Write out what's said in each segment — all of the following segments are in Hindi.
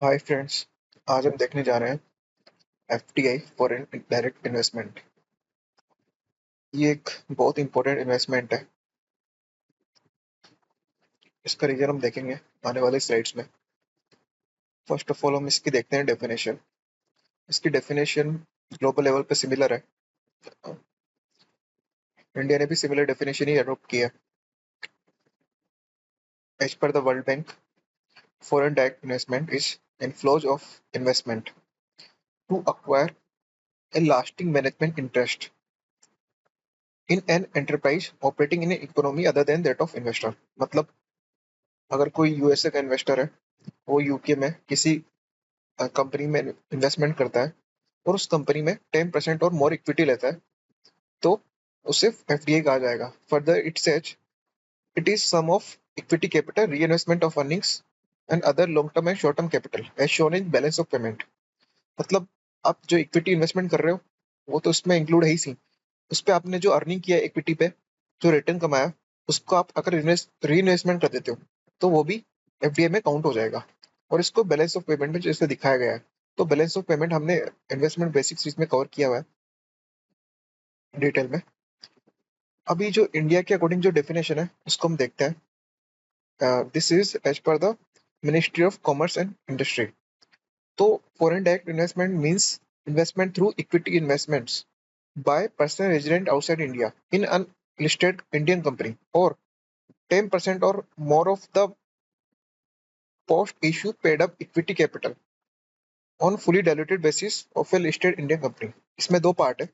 Hi friends. आज हम देखने जा रहे हैं एफडीआई फॉरेन डायरेक्ट इन्वेस्टमेंट। ये एक बहुत इंपॉर्टेंट इन्वेस्टमेंट है। इसका रीजन हम देखेंगे आने वाले स्लाइड्स में। फर्स्ट ऑफ ऑल हम इसकी देखते हैं डेफिनेशन। इसकी डेफिनेशन ग्लोबल लेवल पे सिमिलर है। इंडिया ने भी सिमिलर डेफिनेशन ही अडॉप्ट किया है। As per the World Bank, foreign direct investment is inflows of investment to acquire a lasting management interest in an enterprise operating in economy other than that of investor. मतलब अगर कोई यूएसए का इन्वेस्टर है, वो यूके में किसी कंपनी में इन्वेस्टमेंट करता है और उस कंपनी में 10% और मोर इक्विटी लेता है, तो उसे एफडीआई कहा जाएगा। Further it says it is sum of equity capital re investment of earnings and other long term and short term capital as shown in balance of payment. मतलब आप जो इक्विटी इन्वेस्टमेंट कर रहे हो वो तो उसमें इंक्लूड है ही सी। उस पर आपने जो अर्निंग किया इक्विटी पे, जो रिटर्न कमाया, उसको आप अगर री इन्वेस्टमेंट कर देते हो तो वो भी एफडीआई में काउंट हो जाएगा। और इसको बैलेंस ऑफ पेमेंट में जैसे दिखाया गया है, तो बैलेंस ऑफ पेमेंट हमने इन्वेस्टमेंट बेसिक चीज में कवर किया हुआ है डिटेल में। अभी जो इंडिया के अकॉर्डिंग जो डेफिनेशन है उसको हम देखते हैं। This is as per the ministry of commerce and industry. तो foreign direct investment means investment through equity investments by person resident outside India in unlisted Indian company or 10% or more of the post issue paid up equity capital on fully diluted basis of a listed Indian company। इसमें दो पार्ट है।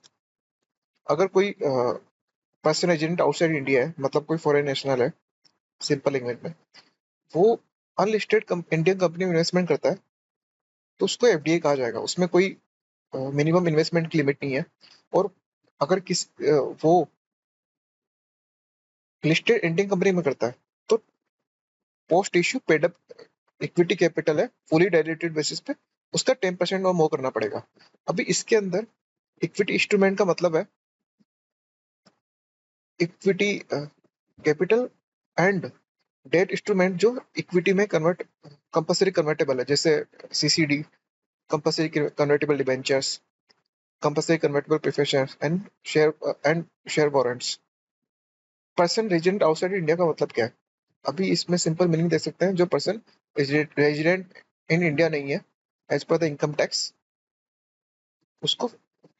अगर कोई पर्सन रेजिडेंट आउटसाइड इंडिया है, मतलब कोई फॉरेन नेशनल है, सिंपल लैंग्वेज में, वो अनलिस्टेड इंडियन कंपनी में इन्वेस्टमेंट करता है, तो उसको एफडीआई कहा जाएगा। उसमें कोई मिनिमम इन्वेस्टमेंट की लिमिट नहीं है। और अगर वो लिस्टेड इंडियन कंपनी में करता है, तो post issue paid up equity capital है फुली डायरेक्टेड बेसिस पे, उसका 10% और मोर करना पड़ेगा। अभी इसके अंदर इक्विटी इंस्ट्रूमेंट का मतलब है equity capital and debt instrument जो इक्विटी में कन्वर्ट कंपल्सरी कन्वर्टेबल है, जैसे CCD, compulsory convertible debentures, compulsory convertible preference and share warrants. Person resident outside India का मतलब क्या है? अभी इसमें सिंपल मीनिंग दे सकते हैं, जो पर्सन रेजिडेंट इन इंडिया नहीं है as per the income tax, उसको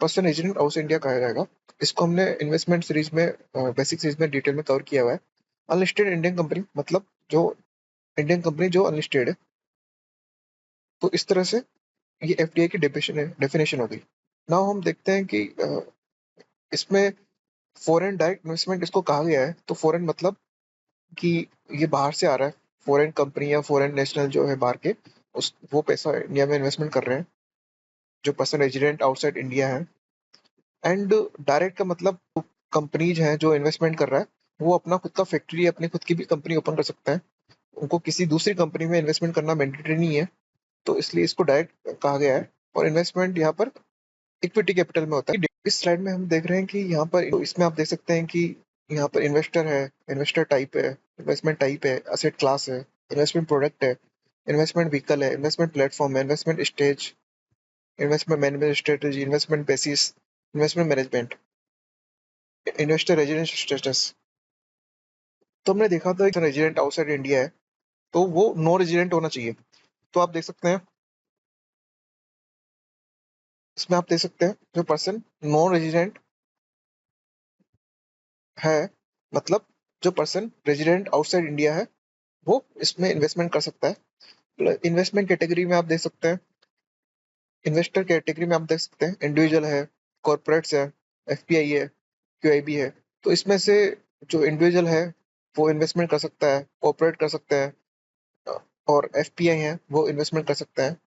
पर्सन रेजिडेंट हाउस इंडिया कहा जाएगा। इसको हमने इन्वेस्टमेंट सीरीज में, बेसिक सीरीज में डिटेल में कवर किया हुआ है। अनलिस्टेड इंडियन कंपनी मतलब जो इंडियन कंपनी जो अनलिस्टेड है। तो इस तरह से ये एफडीआई की डेफिनेशन होगी। नाउ हम देखते हैं कि इसमें फॉरेन डायरेक्ट इन्वेस्टमेंट इसको कहा गया है। तो फॉरेन मतलब कि ये बाहर से आ रहा है। फॉरेन कंपनी या फॉरेन नेशनल जो है बाहर के, उस वो पैसा इंडिया में इन्वेस्टमेंट कर रहे हैं, जो पर्सन रेजिडेंट आउटसाइड इंडिया है। एंड डायरेक्ट का मतलब कंपनीज हैं जो इन्वेस्टमेंट कर रहा है, वो अपना खुद का फैक्ट्री, अपनी खुद की भी कंपनी ओपन कर सकता है। उनको किसी दूसरी कंपनी में इन्वेस्टमेंट करना मैंडेटरी नहीं है, तो इसलिए इसको डायरेक्ट कहा गया है। और इन्वेस्टमेंट यहाँ पर इक्विटी कैपिटल में होता है। इस स्लाइड में हम देख रहे हैं कि यहाँ पर, तो इसमें आप देख सकते हैं कि यहाँ पर इन्वेस्टर है, इन्वेस्टर टाइप है, इन्वेस्टमेंट टाइप है, असेट क्लास है, इन्वेस्टमेंट प्रोडक्ट है, इन्वेस्टमेंट व्हीकल है, इन्वेस्टमेंट प्लेटफॉर्म है, investment stage, investment management strategy, investment basis, investment management, investor residence status. तो हमने देखा था रेजिडेंट आउटसाइड इंडिया है, तो वो नो रेजिडेंट होना चाहिए। तो आप देख सकते हैं, इसमें आप देख सकते हैं जो पर्सन नॉन रेजिडेंट है, मतलब जो पर्सन रेजिडेंट आउटसाइड इंडिया है, वो इसमें इन्वेस्टमेंट कर सकता है। इन्वेस्टमेंट कैटेगरी में आप देख सकते हैं, इन्वेस्टर कैटेगरी में आप देख सकते हैं, इंडिविजुअल है, कॉर्पोरेट्स है, एफपीआई है, क्यूआईबी है। तो इसमें से जो इंडिविजुअल है वो इन्वेस्टमेंट कर सकता है, कॉर्पोरेट कर सकता है, और एफपीआई है वो इन्वेस्टमेंट कर सकता है।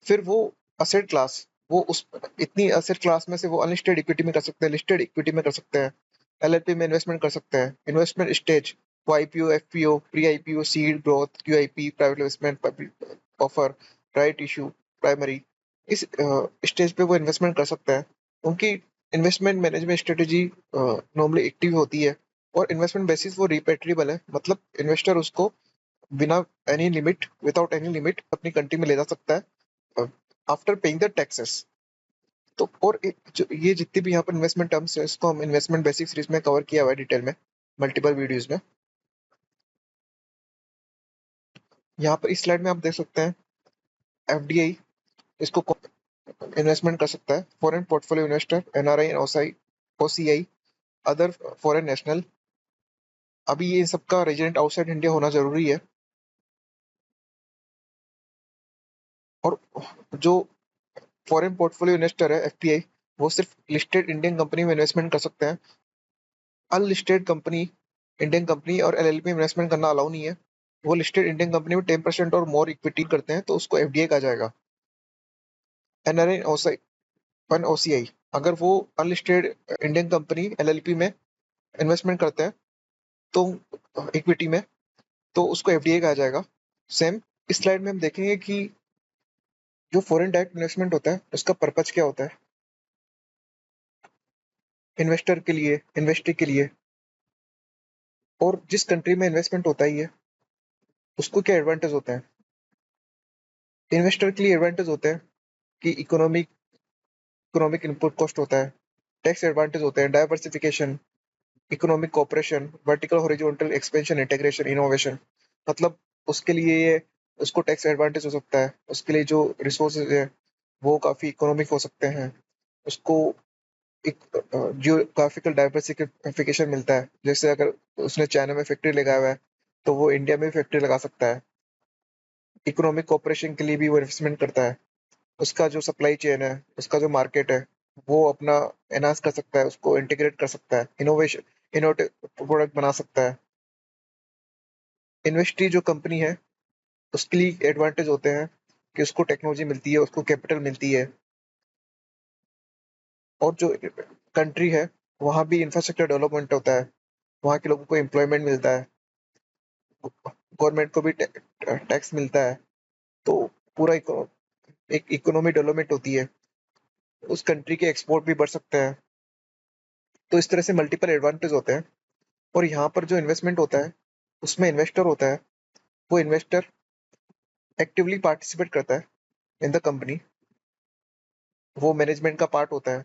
फिर वो असेट क्लास, वो उस इतनी असेट क्लास में से वो अनलिस्टेड इक्विटी में कर सकते हैं, लिस्टेड इक्विटी में कर सकते हैं, एलएलपी में इन्वेस्टमेंट कर सकते हैं। इन्वेस्टमेंट स्टेज, वो IPO, FPO, pre IPO, seed, growth, QIP, private investment, public offer, right issue, primary, इस स्टेज पे वो इन्वेस्टमेंट कर सकते हैं। उनकी investment management strategy normally active होती है, और इन्वेस्टमेंट बेसिस वो रिपेट्रिएबल है, मतलब इन्वेस्टर उसको बिना any limit, without any limit अपनी कंट्री में ले जा सकता है आफ्टर पेइंग द टैक्सेस। तो और ये जितनी भी यहाँ पर इन्वेस्टमेंट टर्म्स है, इसको हम इन्वेस्टमेंट बेसिक सीरीज में कवर किया हुआ है डिटेल में, मल्टीपल वीडियोज में। यहाँ पर इस स्लाइड में आप देख सकते हैं एफडीआई इसको इन्वेस्टमेंट कर सकता है, foreign portfolio investor, NRI, OCI, other foreign national. अभी ये सबका रेजिडेंट आउटसाइड इंडिया होना जरूरी है। और जो फॉरेन पोर्टफोलियो इन्वेस्टर है एफपीआई, वो सिर्फ लिस्टेड इंडियन कंपनी में इन्वेस्टमेंट कर सकते हैं। अनलिस्टेड कंपनी, इंडियन कंपनी और एलएलपी में इन्वेस्टमेंट करना अलाउ नहीं है। वो लिस्टेड इंडियन कंपनी में 10% और मोर इक्विटी करते हैं तो उसको एफडीआई कहा जाएगा। एनआरआई वन ओसीआई, अगर वो अनलिस्टेड इंडियन कंपनी एलएलपी में इन्वेस्टमेंट करते हैं तो इक्विटी में, तो उसको एफडीआई कहा जाएगा। सेम इस स्लाइड में हम देखेंगे कि जो फॉरेन डायरेक्ट इन्वेस्टमेंट होता है उसका पर्पज क्या होता है इन्वेस्टर के लिए, इन्वेस्टर के लिए। और जिस कंट्री में इन्वेस्टमेंट होता ही है उसको क्या एडवांटेज होते हैं इन्वेस्टर के लिए। एडवांटेज होते हैं कि इकोनॉमिक इनपुट कॉस्ट होता है, टैक्स एडवांटेज होते हैं, diversification, economic cooperation, vertical horizontal expansion, integration, innovation. मतलब उसके लिए ये उसको टैक्स एडवांटेज हो सकता है, उसके लिए जो रिसोर्सेज है वो काफी इकोनॉमिक हो सकते हैं, उसको एक जियोग्राफिकल डाइवर्सिफिकेशन मिलता है। जैसे अगर उसने चाइना में फैक्ट्री लगाया हुआ है तो वो इंडिया में भी फैक्ट्री लगा सकता है। इकोनॉमिक कोऑपरेशन के लिए भी वो इन्वेस्टमेंट करता है। उसका जो सप्लाई चेन है, उसका जो मार्केट है, वो अपना एनहांस कर सकता है, उसको इंटीग्रेट कर सकता है, इनोवेशन, इनोवेटिव प्रोडक्ट बना सकता है। इन्वेस्टी जो कंपनी है उसके लिए एडवांटेज होते हैं कि उसको टेक्नोलॉजी मिलती है, उसको कैपिटल मिलती है, और जो कंट्री है वहाँ भी इंफ्रास्ट्रक्चर डेवलपमेंट होता है, वहाँ के लोगों को एम्प्लॉयमेंट मिलता है, गवर्नमेंट को भी टैक्स मिलता है। तो पूरा एक इकोनॉमी डेवलपमेंट होती है, उस कंट्री के एक्सपोर्ट भी बढ़ सकते हैं। तो इस तरह से मल्टीपल एडवांटेज होते हैं। और यहाँ पर जो इन्वेस्टमेंट होता है उसमें इन्वेस्टर होता है, वो इन्वेस्टर एक्टिवली पार्टिसिपेट करता है इन द कंपनी, वो मैनेजमेंट का पार्ट होता है।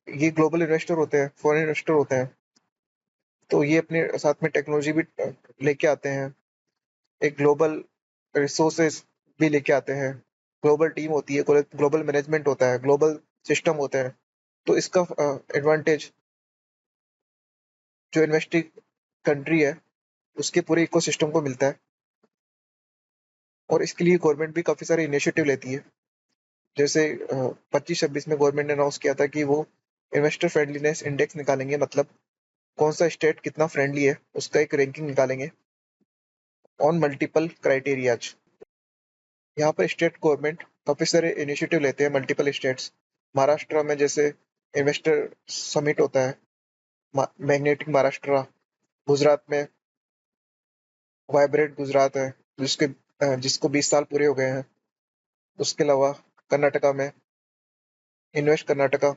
ये ग्लोबल इन्वेस्टर होते हैं, फॉरेन इन्वेस्टर होते हैं, तो ये अपने साथ में टेक्नोलॉजी भी लेके आते हैं, एक ग्लोबल रिसोर्सेज भी लेके आते हैं, ग्लोबल टीम होती है, ग्लोबल मैनेजमेंट होता है, ग्लोबल सिस्टम होते हैं। तो इसका एडवांटेज जो इन्वेस्टिंग कंट्री है उसके पूरे इकोसिस्टम को मिलता है। और इसके लिए गवर्नमेंट भी काफी सारे इनिशिएटिव लेती है। जैसे 25-26 में गवर्नमेंट ने अनाउंस किया था कि वो इन्वेस्टर फ्रेंडलीनेस इंडेक्स निकालेंगे, मतलब कौन सा स्टेट कितना फ्रेंडली है उसका एक रैंकिंग निकालेंगे ऑन मल्टीपल क्राइटेरियाज। यहाँ पर स्टेट गवर्नमेंट काफी सारे इनिशिएटिव लेते हैं, मल्टीपल स्टेट्स। महाराष्ट्र में जैसे इन्वेस्टर समिट होता है, मैग्नेटिक महाराष्ट्र। गुजरात में वाइब्रेंट गुजरात है, जिसको 20 साल पूरे हो गए हैं। उसके अलावा कर्नाटका में इन्वेस्ट कर्नाटका,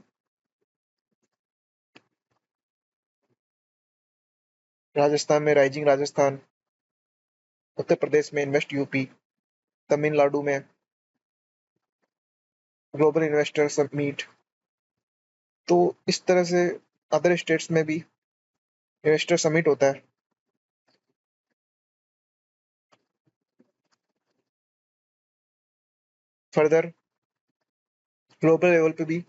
राजस्थान में राइजिंग राजस्थान, उत्तर प्रदेश में इन्वेस्ट यूपी, तमिलनाडु में ग्लोबल इन्वेस्टर समिट। तो इस तरह से अदर स्टेट्स में भी इन्वेस्टर समिट होता है। फर्दर ग्लोबल लेवल पे भी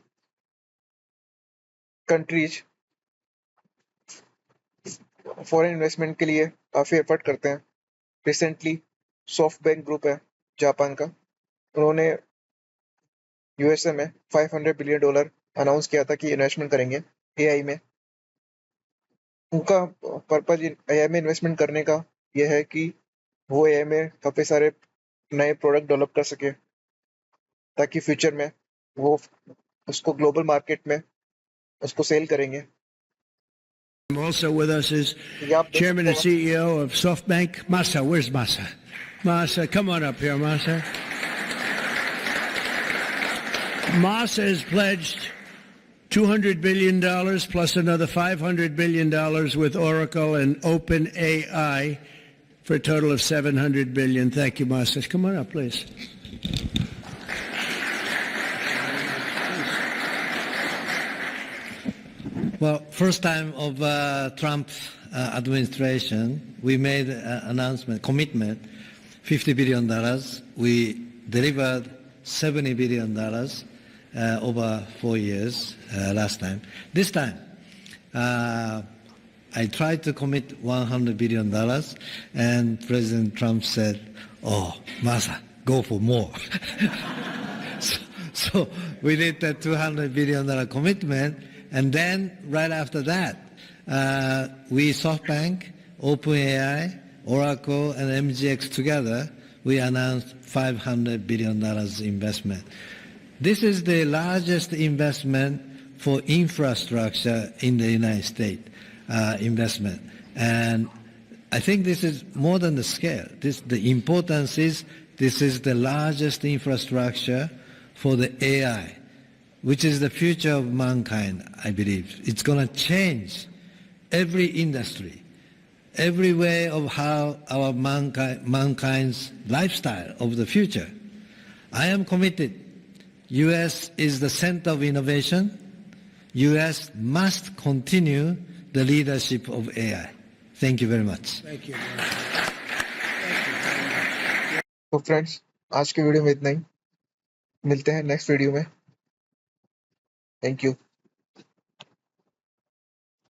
कंट्रीज फॉरेन इन्वेस्टमेंट के लिए काफी एफर्ट करते हैं। रिसेंटली सॉफ्ट बैंक ग्रुप है जापान का, उन्होंने यूएसए में $500 बिलियन अनाउंस किया था कि इन्वेस्टमेंट करेंगे एआई में। उनका पर्पज एआई में इन्वेस्टमेंट करने का यह है कि वो एआई में काफी सारे नए प्रोडक्ट डेवलप कर सके, ताकि फ्यूचर में वो उसको ग्लोबल मार्केट में उसको सेल करेंगे। Also with us is ये आप देख Chairman and सकते हैं CEO of SoftBank, Masa. Where's Masa? Masa, come on up here, Masa. Masa has pledged $200 billion plus another $500 billion with Oracle and OpenAI for a total of $700 billion. Thank you, Masa. Come on up, please. Well, first time of Trump administration, we made an announcement, commitment, $50 billion. We delivered $70 billion over 4 years last time. This time, I tried to commit $100 billion, and President Trump said, "Oh, Masa, go for more." so we did the $200 billion commitment, and then right after that, we SoftBank, OpenAI, Oracle, and MGX together, we announced $500 billion investment. This is the largest investment for infrastructure in the United States, investment. And I think this is more than the scale. The importance is this is the largest infrastructure for the AI, which is the future of mankind, I believe. It's going to change every industry, every way of how our mankind's lifestyle of the future. I am committed. U.S. is the center of innovation. U.S. must continue the leadership of AI. Thank you very much. Thank you. तो फ्रेंड्स, आज की वीडियो में इतना ही। मिलते हैं नेक्स्ट वीडियो में। Thank you.